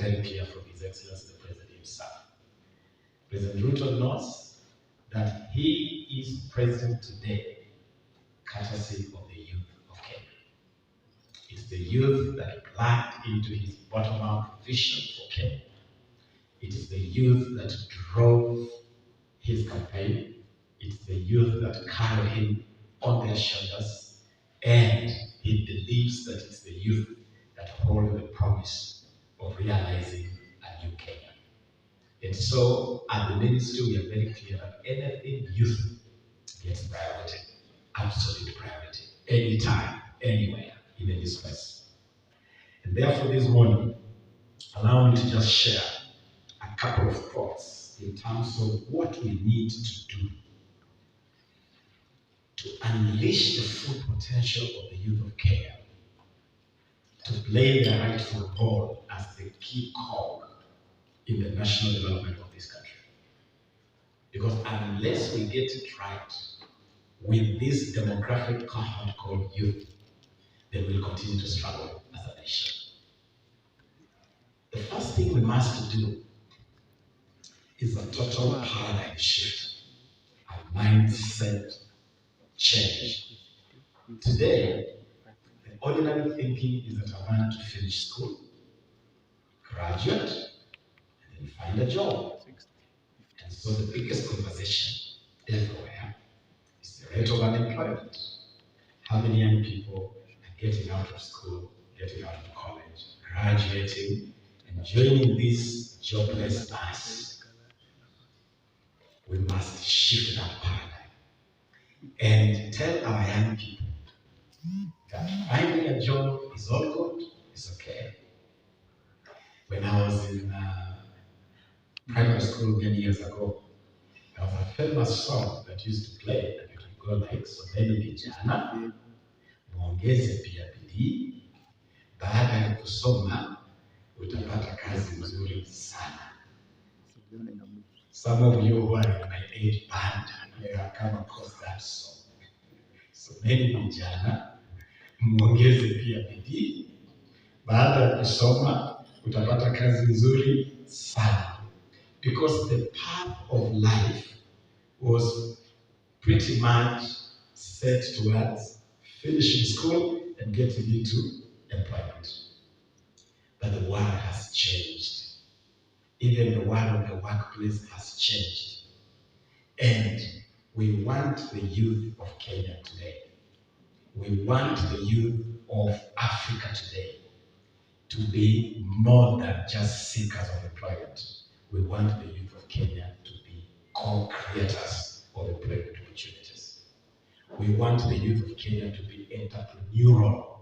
very clear from His Excellency the President himself. President Ruto knows that he is president today courtesy of the youth of Kenya. It's the youth that plugged into his bottom-up vision for Kenya. It is the youth that drove his campaign. It's the youth that carried him on their shoulders. And he believes that it's the youth that hold the promise of realizing a new Kenya. And so, at the ministry, we are very clear that anything youth gets priority, absolute priority, anytime, anywhere, in any space. And therefore, this morning, allow me to just share a couple of thoughts in terms of what we need to do to unleash the full potential of the youth of Kenya, to play their rightful role as the key cog in the national development of this country. Because unless we get it right with this demographic cohort called youth, then we'll continue to struggle as a nation. The first thing we must do is a total paradigm shift, a mindset change. Today, the ordinary thinking is that I want to finish school, graduate, and then find a job. And so the biggest conversation everywhere is the rate of unemployment. How many young people are getting out of school, getting out of college, graduating, and joining this jobless mass? We must shift that paradigm and tell our young people that finding a job is all good, it's okay. When I was in primary school many years ago, there was a famous song that used to play, and it would go like, so many vijana, muongeze pia bidii, baada ya kusoma, utapata kazi nzuri sana. Some of you who are in my age band may have come across that song. So many vijana, muongeze pia bidii, baada ya kusoma, utapata kazi nzuri sana. Because the path of life was pretty much set towards finishing school and getting into employment. But the world has changed. Even the world of the workplace has changed. And we want the youth of Kenya today. We want the youth of Africa today to be more than just seekers of employment. We want the youth of Kenya to be co-creators of employment opportunities. We want the youth of Kenya to be entrepreneurial,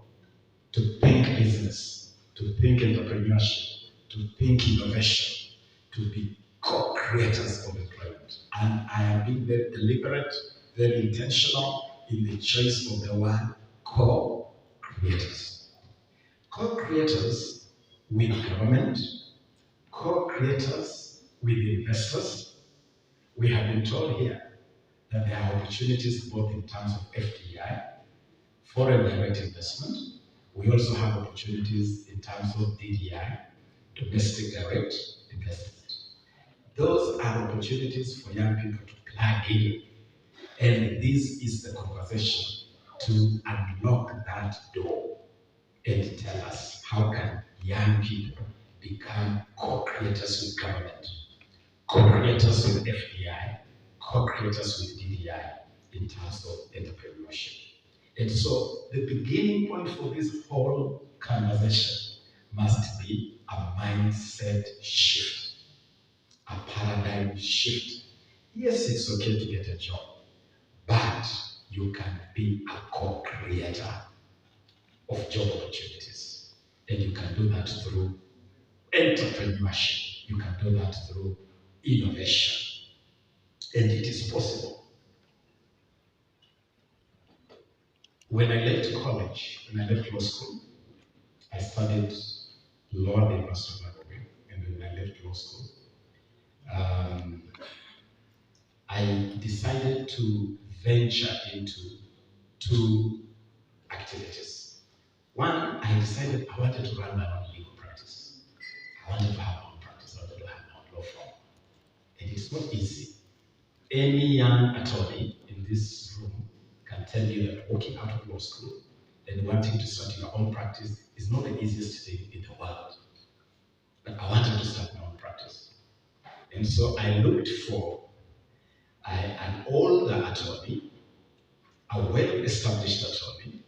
to think business, to think entrepreneurship, to think innovation, to be co-creators of employment. And I am being very deliberate, very intentional in the choice of the word co-creators. Co-creators with government, co-creators with investors. We have been told here that there are opportunities both in terms of FDI, foreign direct investment. We also have opportunities in terms of DDI, domestic direct investment. Those are opportunities for young people to plug in. And this is the conversation to unlock that door and tell us how can young people become co-creators with government, co-creators with FDI, co-creators with DDI in terms of entrepreneurship. And so the beginning point for this whole conversation must be a mindset shift, a paradigm shift. Yes, it's okay to get a job, but you can be a co-creator of job opportunities. And you can do that through entrepreneurship. You can do that through innovation. And it is possible. When I left college, when I left law school, I studied law at the University of Ababu. And then when I left law school, I decided to venture into two activities. One, I decided I wanted to run my own legal practice. I wanted to It's not easy. Any young attorney in this room can tell you that walking out of law school and wanting to start your own practice is not the easiest thing in the world. But I wanted to start my own practice. And so I looked for an older attorney, a well-established attorney,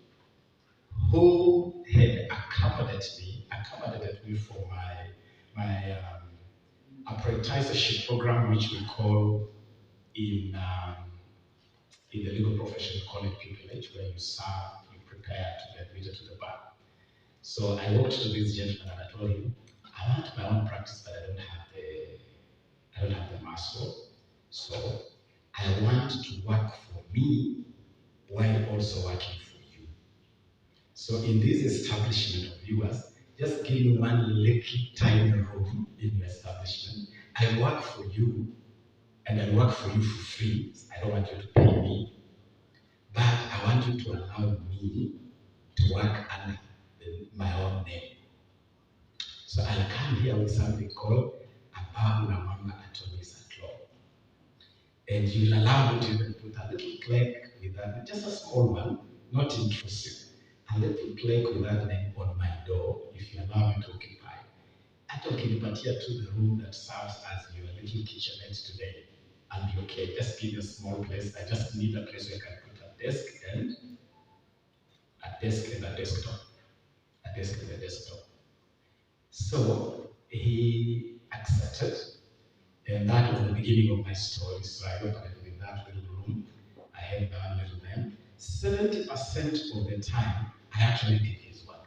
who had accommodated me for my apprenticeship program, which we call in the legal profession, we call it pupillage, where you serve, you prepare to be admitted to the bar. So I walked to this gentleman and I told him, I want my own practice, but I don't have the muscle. So I want to work for me while also working for you. So in this establishment of yours, just give me one little tiny room in your establishment. I work for you and I work for you for free. I don't want you to pay me, but I want you to allow me to work under my own name. So I'll come here with something called Ababu Namwamba attorneys at law. And you'll allow me to even put a little plaque with that, just a small one, not intrusive. A little plaque with that name on my door, if you allow me to occupy. Hata ukinipatia to the room that serves as your little kitchenette today, I'll be okay. Just give me a small place. I just need a place where I can put a desk and a desktop. A desk and a desktop. So he accepted, and that was the beginning of my story. So I operated in that little room. I had that little man. 70% of the time, I actually did his work.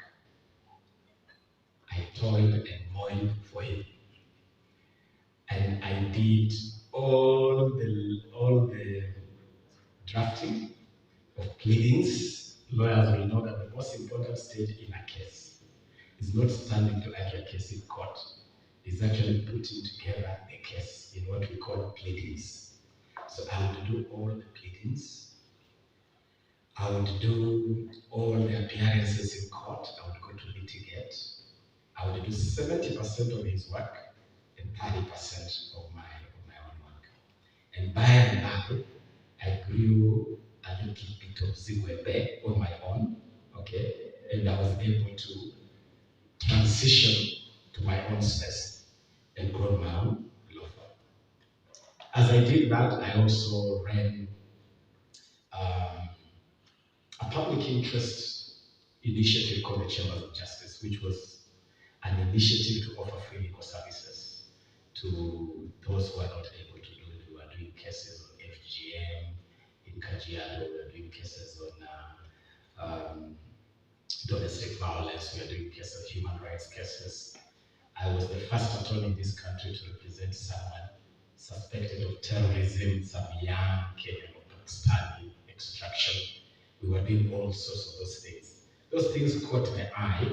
I toiled and moiled for him. And I did all the drafting of pleadings. Lawyers will know that the most important stage in a case is not standing to argue a case in court. It's actually putting together the case in what we call pleadings. So I would do all the pleadings. I would do all the appearances in court. I would go to litigate. I would do 70% of his work and 30% of my own work. And by and by, I grew a little bit of Zigwebe on my own, okay? And I was able to transition to my own space and grow my own law firm. As I did that, I also ran a public interest initiative called the Chambers of Justice, which was an initiative to offer free legal services to those who are not able to do it. We were doing cases on FGM in Kajiado, we were doing cases on domestic violence, we are doing cases, human rights cases. I was the first attorney in this country to represent someone suspected of terrorism, some young Kenyan or Pakistani extraction. We were doing all sorts of those things. Those things caught the eye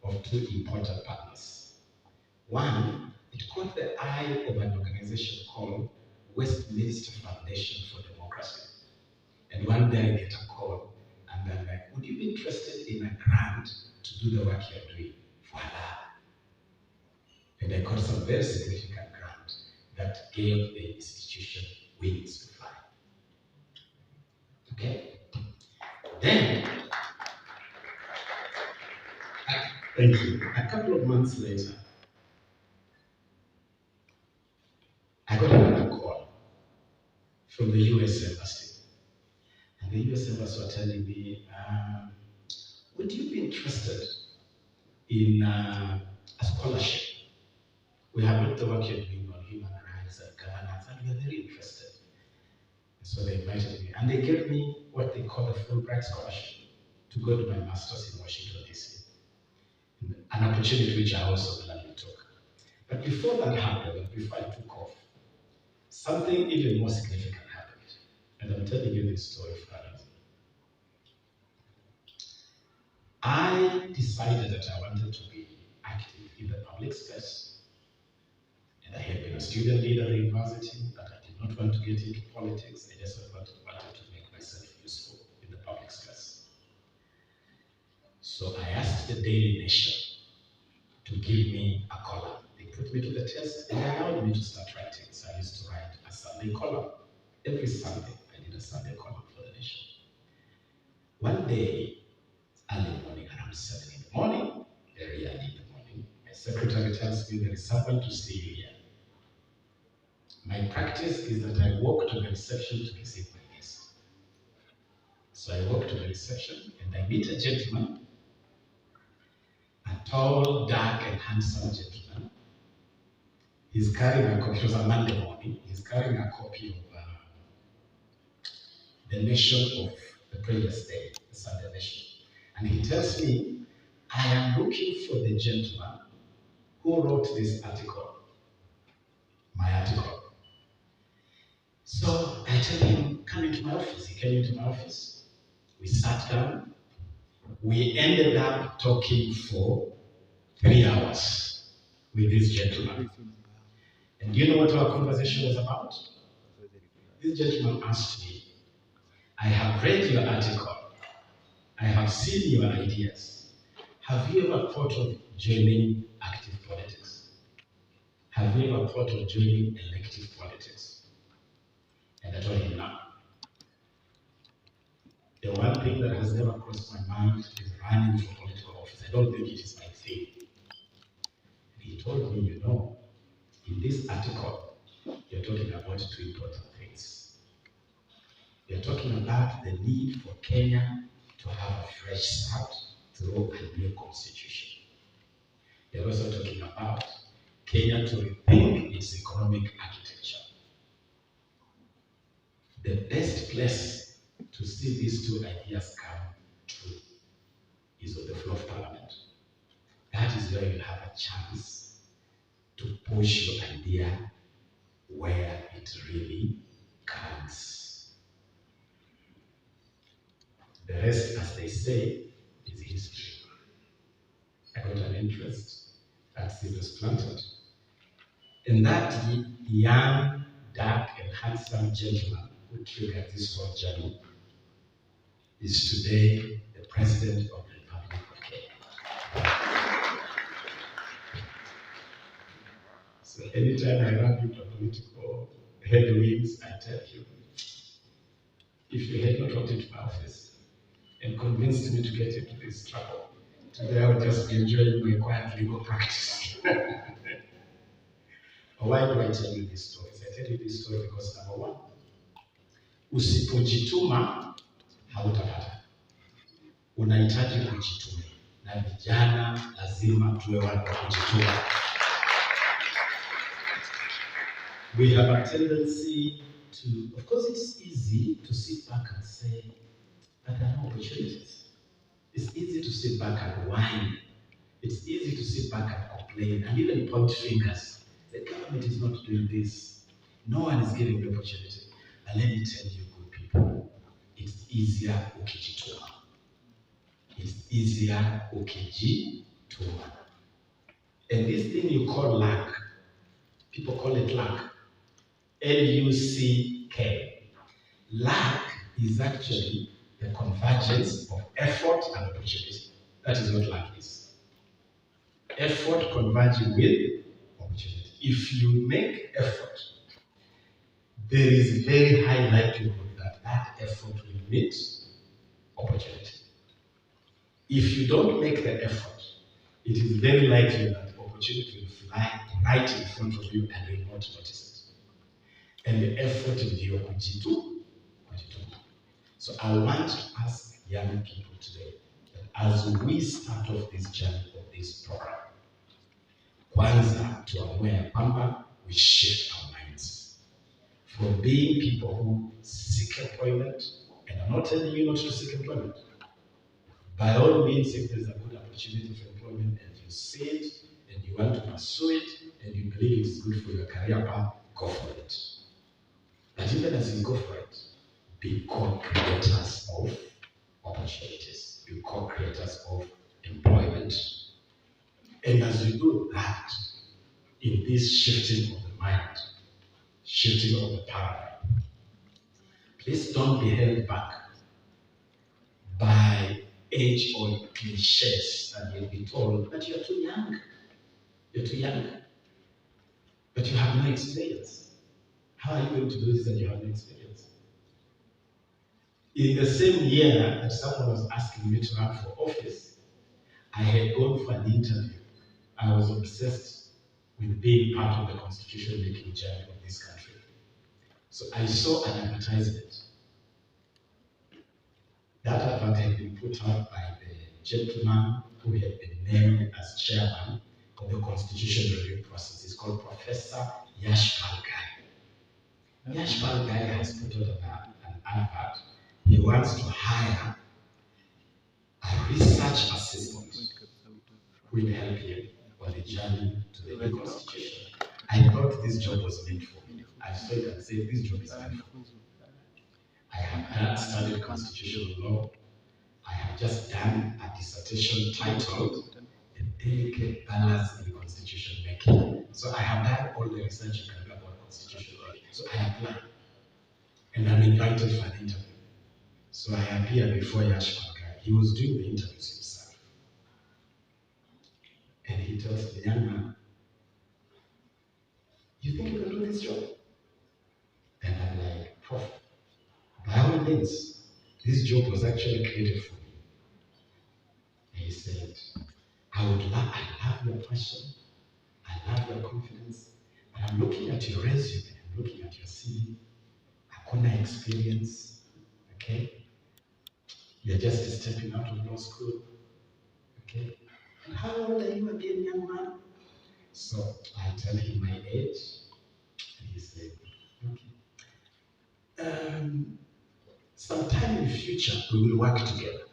of two important partners. One, it caught the eye of an organization called Westminster Foundation for Democracy. And one day I get a call, and they're like, would you be interested in a grant to do the work you're doing? Voila. And I got some very significant grant that gave the institution wings to fly. Okay? Then, thank you. A couple of months later, I got another call from the US Embassy. And the US Embassy were telling me, would you be interested in a scholarship? We have looked at the work you're doing on human rights and governance, and we are very interested. So they invited me, and they gave me what they call a Fulbright scholarship to go to my master's in Washington, D.C. An opportunity which I also gladly took. But before that happened, before I took off, something even more significant happened. And I'm telling you this story for a reason. I decided that I wanted to be active in the public space. And I had been a student leader at university, but I did not want to get into politics. I just wanted to make myself useful in the public space. So I asked the Daily Nation to give me a column. They put me to the test and allowed me to start writing. So I used to write a Sunday column. Every Sunday, I did a Sunday column for the nation. One day, early morning, around 7 in the morning, very early in the morning, my secretary tells me there is someone to see you here. My practice is that I walk to the reception to receive my guest. So I walk to the reception and I meet a gentleman, a tall, dark, and handsome gentleman. He's carrying a copy, it was a Monday morning, he's carrying a copy of the nation of the previous day, the Sunday nation. And he tells me, I am looking for the gentleman who wrote this article, my article. So I tell him, come into my office. He came into my office. We sat down. We ended up talking for 3 hours with this gentleman. And do you know what our conversation was about? This gentleman asked me, I have read your article. I have seen your ideas. Have you ever thought of joining active politics? Have you ever thought of joining elective politics? And I told him no. The one thing that has never crossed my mind is running for political office. I don't think it is my thing. And he told me, you know, in this article, you're talking about 2 important things. You're talking about the need for Kenya to have a fresh start through a new constitution. You're also talking about Kenya to rethink its economic architecture. The best place to see these 2 ideas come true is on the floor of Parliament. That is where you have a chance to push your idea where it really counts. The rest, as they say, is history. I got an interest, that seed was planted. And that young, dark, and handsome gentleman who triggered this whole journey is today the President of the Republic of Kenya. So anytime I run into political headwinds, I tell you, if you had not walked into my office and convinced me to get into this trouble, today I would just be enjoying my quiet legal practice. Why do I tell you these stories? I tell you this story because number one, usipojituma hautapata. Unahitaji kujituma. Na vijana lazima tuwe watu wa kujituma. We have a tendency to, of course it's easy to sit back and say, but there are no opportunities. It's easy to sit back and whine. It's easy to sit back and complain and even point fingers. The government is not doing this. No one is giving the opportunity. And let me tell you, good people, it's easier ukijituma. It's easier ukijituma. And this thing you call luck, people call it luck. L-U-C-K. Luck is actually the convergence of effort and opportunity. That is what luck is. Effort converging with opportunity. If you make effort, there is very high likelihood that that effort will meet opportunity. If you don't make the effort, it is very likely that opportunity will fly right in front of you and you will not notice it. And the effort is your kujituma. So I want to ask young people today that as we start off this journey of this program, kwanza tuamue ya kwamba we shift our minds from being people who seek employment, and I'm not telling you not to seek employment. By all means, if there's a good opportunity for employment and you see it and you want to pursue it and you believe it's good for your career path, go for it. But even as you go for it, be co-creators of opportunities, be co-creators of employment. And as you do that, in this shifting of the mind, shifting of the paradigm, please don't be held back by age-old cliches that you'll be told that you're too young. You're too young. but you have no experience. How are you going to do this and you have no experience? In the same year that someone was asking me to run for office, I had gone for an interview. I was obsessed with being part of the constitution-making journey of this country. So I saw an advertisement. That advert had been put out by the gentleman who had been named as chairman of the constitution review process. It's called Professor Yashpal Ghai. Yashpal Ghai has put out an advert. He wants to hire a research assistant who will help him on the journey to the new constitution. I thought this job was meant for me. I saw it and said, this job is meant for me. I have studied constitutional law. I have just done a dissertation titled The Delicate Balance in Constitution Making. So I have done all the research you can do about constitution making. So I applied. And I'm invited for an interview. So I appear before Yashpal Ghai. He was doing the interviews himself. And he tells the young man, you think you can do this job? And I'm like, Prof, by all means, this job was actually created for me. And he said, I love your passion, I love your confidence, but I'm looking at your resume, I'm looking at your CV, Hakuna experience, okay? You're just stepping out of law school, okay? And how old are you again, young man? So I tell him my age, and he said, okay. Sometime in the future, we will work together,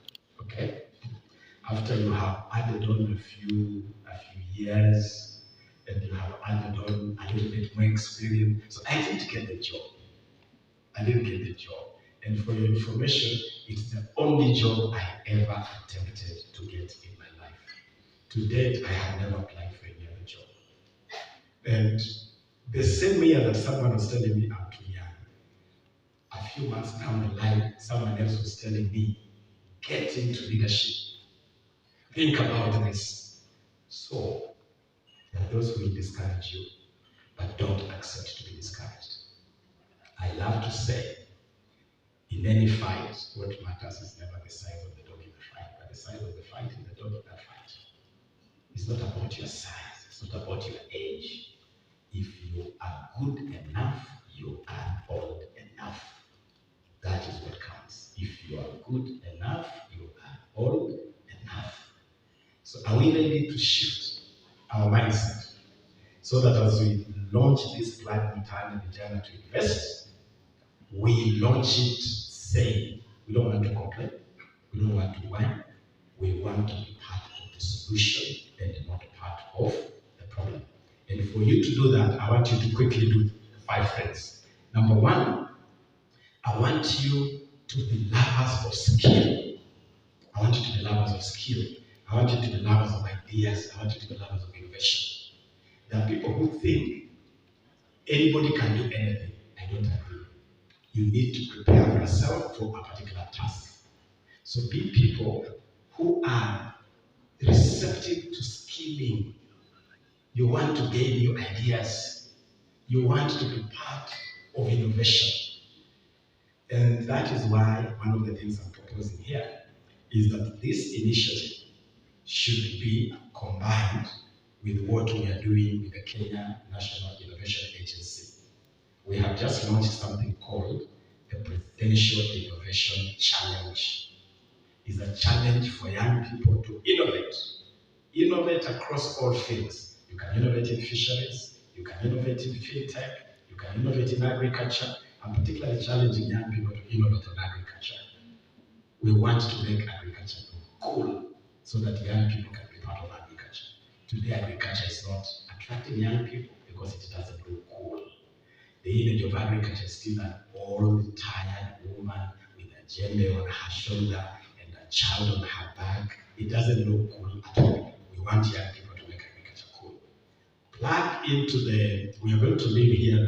okay? After you have added on a few years, and you have added on a little bit more experience. So I didn't get the job. And for your information, it's the only job I ever attempted to get in my life. To date, I have never applied for any other job. And the same year that someone was telling me I'm too young, a few months down the line, someone else was telling me, get into leadership. Think about this. So, there are those who will discourage you, but don't accept to be discouraged. I love to say, in any fight, what matters is never the size of the dog in the fight, but the size of the fight in the dog in that fight. It's not about your size, it's not about your age. If you are good enough, you are old enough. That is what counts. If you are good enough, you are old enough. So are we ready to shift our mindset so that as we launch this plan internally, Vijana2Invest, we launch it saying, we don't want to complain, we don't want to whine, we want to be part of the solution and not part of the problem. And for you to do that, I want you to quickly do 5 things. Number 1, I want you to be lovers of skill. I want you to be lovers of skill. I want you to be lovers of ideas. I want you to be lovers of innovation. There are people who think anybody can do anything. I don't agree. You need to prepare yourself for a particular task. So be people who are receptive to skilling. You want to gain new ideas. You want to be part of innovation. And that is why one of the things I'm proposing here is that this initiative should be combined with what we are doing with the Kenya National Innovation Agency. We have just launched something called the Presidential Innovation Challenge. It's a challenge for young people to innovate across all fields. You can innovate in fisheries, you can innovate in fintech, you can innovate in agriculture. I'm particularly challenging young people to innovate on agriculture. We want to make agriculture cool so that young people can be part of agriculture. Today, agriculture is not attracting young people because it doesn't look cool. The image of agriculture is still an old, tired woman with a djembe on her shoulder and a child on her back. It doesn't look cool at all. We want young people to make agriculture cool. Plug into we are going to leave here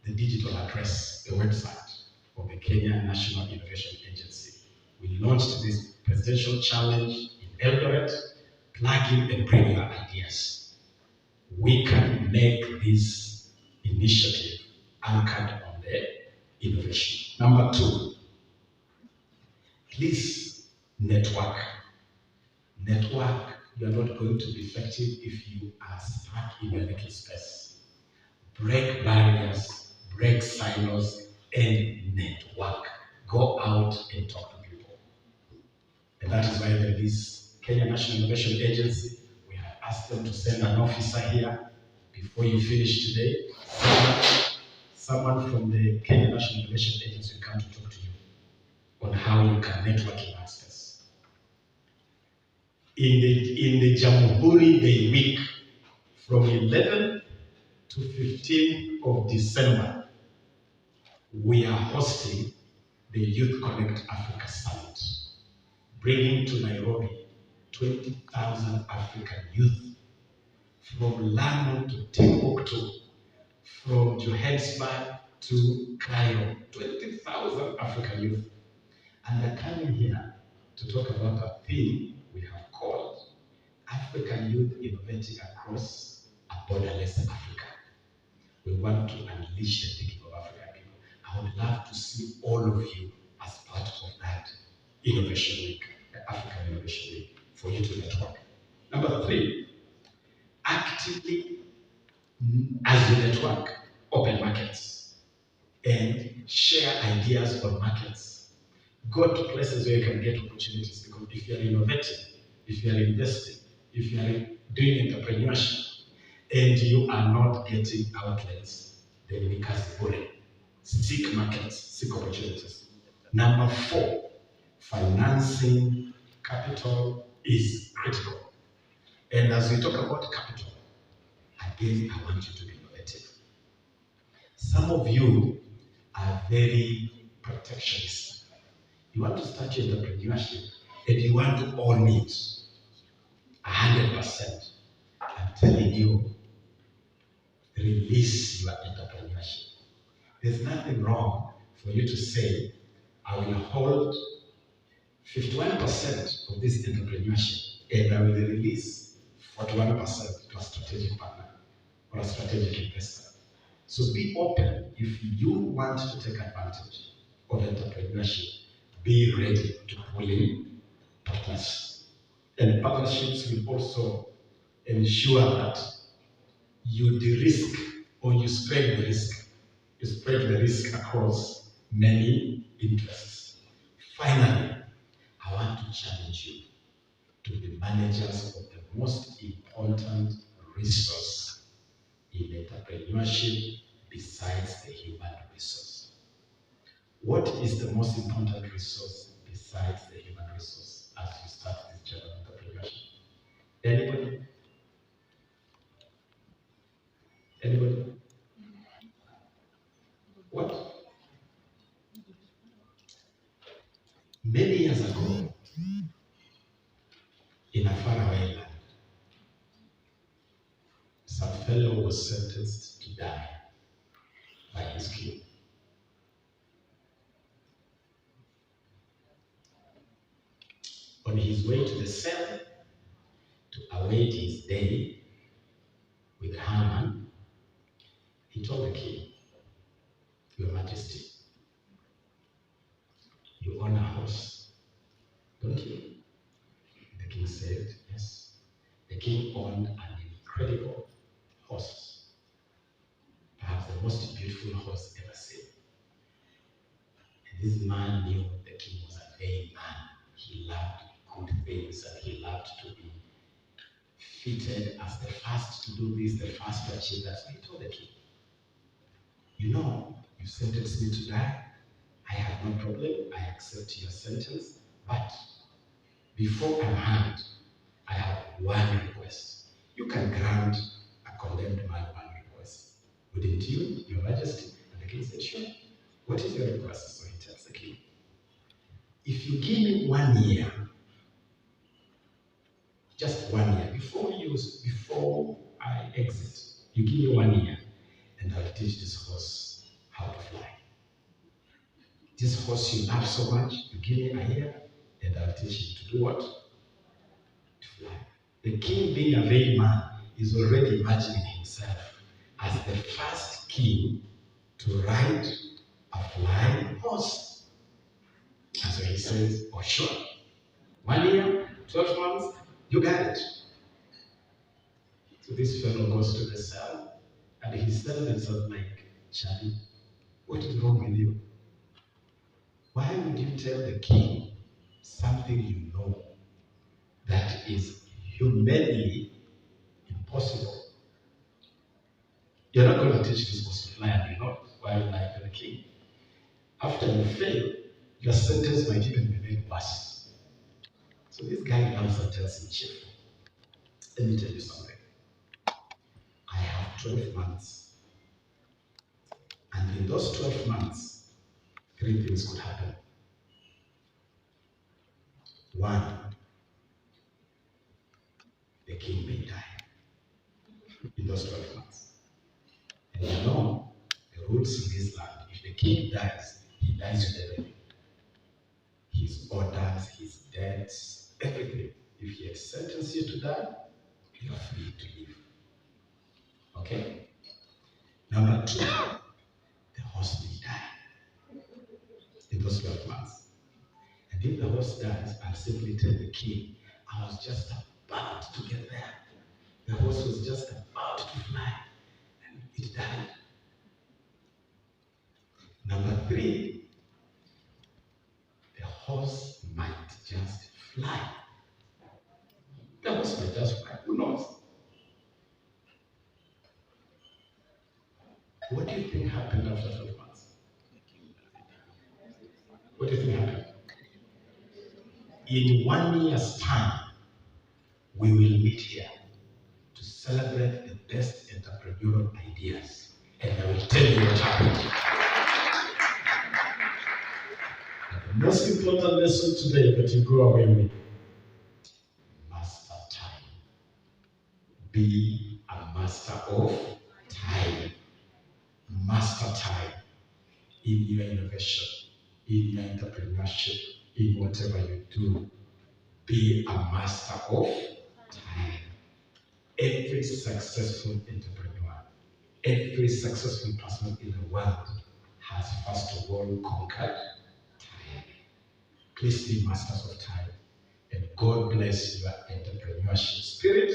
the digital address, the website of the Kenya National Innovation Agency. We launched this presidential challenge in Eldoret. Plug in and bring your ideas. we can make this initiative anchored on the innovation. Number two, please network. Network, you are not going to be effective if you are stuck in your little space. Break barriers, break silos, and network. Go out and talk to people. And that is why there is Kenya National Innovation Agency. We have asked them to send an officer here before you finish today. Someone from the Kenya National Innovation Agency will come to talk to you on how you can network in access. In the Jamhuri Day week, from 11 to 15 of December, we are hosting the Youth Connect Africa Summit, bringing to Nairobi 20,000 African youth from London to Timbuktu, from Johannesburg to Cairo, 20,000 African youth. And they're coming here to talk about a theme we have called African Youth Innovating Across a Borderless Africa. We want to unleash the thinking of African people. I would love to see all of you as part of that Innovation Week, the African Innovation Week, for you to network. Number three, actively, as you network, open markets and share ideas on markets. Go to places where you can get opportunities, because if you are innovating, if you are investing, if you are doing entrepreneurship, and you are not getting outlets, then it becomes boring. Seek markets, seek opportunities. Number four, financing capital is critical. And as we talk about capital, again, I want you to be innovative. Some of you are very protectionist. You want to start your entrepreneurship and you want to own it 100%. I'm telling you, release your entrepreneurship. There's nothing wrong for you to say, I will hold 51% of this entrepreneurship and I will release 41% to a strategic partner or a strategic investor. So be open. If you want to take advantage of entrepreneurship, be ready to pull in partners. And partnerships will also ensure that you de-risk or you spread the risk. You spread the risk across many interests. Finally, I want to challenge you to be managers of the most important resource in entrepreneurship besides the human resource. What is the most important resource besides the human resource as you start this journey of entrepreneurship? Anybody? Anybody? What? Many years ago, in a faraway land, some fellow was sentenced to die by his king. On his way to the cell to await his day with Haman, he told the king, Your Majesty, you own a horse, don't you? The king said, yes. The king owned an incredible horse, perhaps the most beautiful horse ever seen. And this man knew the king was a vain man. He loved good things and he loved to be fitted as the first to do this, the first to achieve that. So he told the king, you know, you sentenced me to die. I have no problem. I accept your sentence. But before I'm hanged, I have one request. You can grant a condemned man one request. Wouldn't you, Your Majesty? And the king said, sure. What is your request? So he tells the king, if you give me 1 year, just 1 year, before I exit, you give me 1 year, and I'll teach this horse how to fly. This horse you love so much, you give me a year, and I'll teach him to do what? To fly. The king, being a vain man, is already imagining himself as the first king to ride a flying horse. And so he says, oh sure, 1 year, 12 months, you got it. So this fellow goes to the cell and he's telling himself like, Charlie, what is wrong with you? Why would you tell the king something you know that is humanly impossible? You're not going to teach this horse to fly and you're not wildlife to the king. After you fail, your sentence might even be made worse. So this guy comes and tells him, Chief, let me tell you something. I have 12 months. And in those 12 months, 3 things could happen. 1, the king may die in those 12 months. And you know, the rules in this land, if the king dies, he dies with everything. His orders, his debts, everything. If he has sentenced you to die, you are free to leave. Okay? Number 2, the horse may die in those 12 months. And if the horse dies, I'll simply tell the king, I was just about to get there. The horse was just about to fly, and it died. Number 3, the horse might just fly. The horse might just fly. Who knows? What do you think happened after 12 months? What do you think happened? In 1 year's time, we will meet here to celebrate the best entrepreneurial ideas. And I will tell you what happened. The most important lesson today that you go away with: master time. Be a master of time. Master time in your innovation, in your entrepreneurship, in whatever you do. Be a master of time. Every successful entrepreneur, every successful person in the world has first of all conquered time. Please be masters of time. And God bless your entrepreneurship spirit.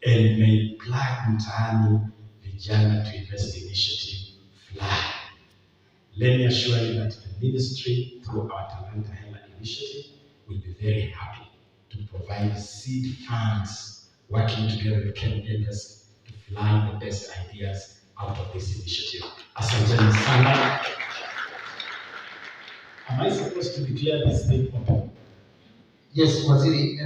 And may Plug Mtaani Vijana2Invest initiative fly. Let me assure you that the ministry, through our Talanta Hela initiative, will be very happy to provide seed funds, working together with Ken Elders to fly the best ideas out of this initiative. Asanteni sana. Am I supposed to declare this thing open? Yes, Waziri,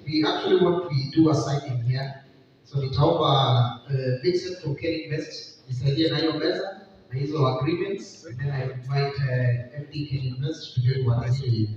we actually want we do a signing here. So nitaomba Vincent from Vijana2Invest nisaidie na hiyo meza na hizo agreements, and then I invite MD Vijana2Invest to join Waziri.